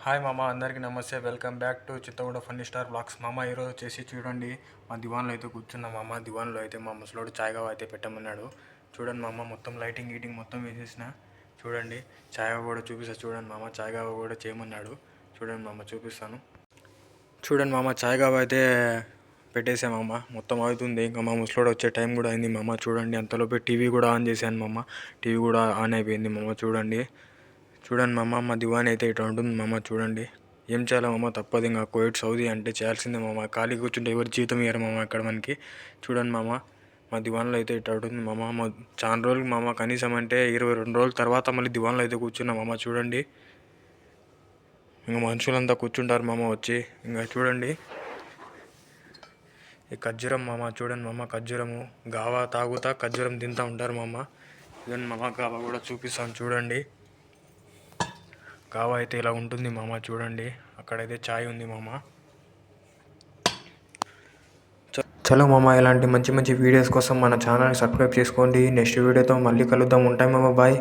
Hi మామ, అందరికీ నమస్తే. Welcome back to Chittaguda funny star blogs. మామ ఈరోజు వచ్చేసి చూడండి, మా దివాన్లో అయితే కూర్చున్నాం మామ. దివాన్లో అయితే మా ముసలోడు చాయ్గా అయితే పెట్టమన్నాడు. చూడండి మామ, మొత్తం లైటింగ్ గీటింగ్ మొత్తం వేసేసిన. చూడండి, చాయ్గా కూడా చూపిస్తాను. చూడండి మామ, చాయ్గా కూడా చేయమన్నాడు. చూడండి మామ, చూపిస్తాను. చూడండి మామ, చాయ్గా అయితే పెట్టేసామమ్మ. మొత్తం అవుతుంది. ఇంకా మా ముసలోడు వచ్చే టైం కూడా అయింది మామ. చూడండి, అంతలోపే టీవీ కూడా ఆన్ చేశాను మామ. టీవీ కూడా ఆన్ అయిపోయింది మామ. చూడండి మామ, మా దివాన్ అయితే ఇట్లా ఉంటుంది మామ. చూడండి, ఏం చేయాలి మామ, తప్పదు. ఇంకా కోవిడ్ సౌదీ అంటే చేయాల్సిందే మామ. ఖాళీ కూర్చుంటే ఎవరు జీతం ఇయ్యరు మామ ఇక్కడ మనకి. చూడండి మామ, మా దివాన్లో అయితే ఇట్లా ఉంటుంది మామ. చాలా రోజులు మామ, కనీసం అంటే 22 రోజుల తర్వాత మళ్ళీ దివాన్లో అయితే కూర్చున్నాం మామ. చూడండి, ఇంకా మనుషులంతా కూర్చుంటారు మామ వచ్చి. ఇంకా చూడండి, ఈ ఖర్జూరం మామ. చూడండి మామ, ఖర్జూరము గావా తాగుతా ఖర్జూరం తింటూ ఉంటారు మామ. ఇదని మామ, గావా కూడా చూపిస్తాను. చూడండి, గావా అయితే ఇలా ఉంటుంది మామ. చూడండి, అక్కడైతే చాయ్ ఉంది మామ. చలో మామ, ఇలాంటి మంచి మంచి వీడియోస్ కోసం మన ఛానల్ని సబ్స్క్రైబ్ చేసుకోండి. నెక్స్ట్ వీడియోతో మళ్ళీ కలుద్దాం. ఉంటాయి మామ, బాయ్.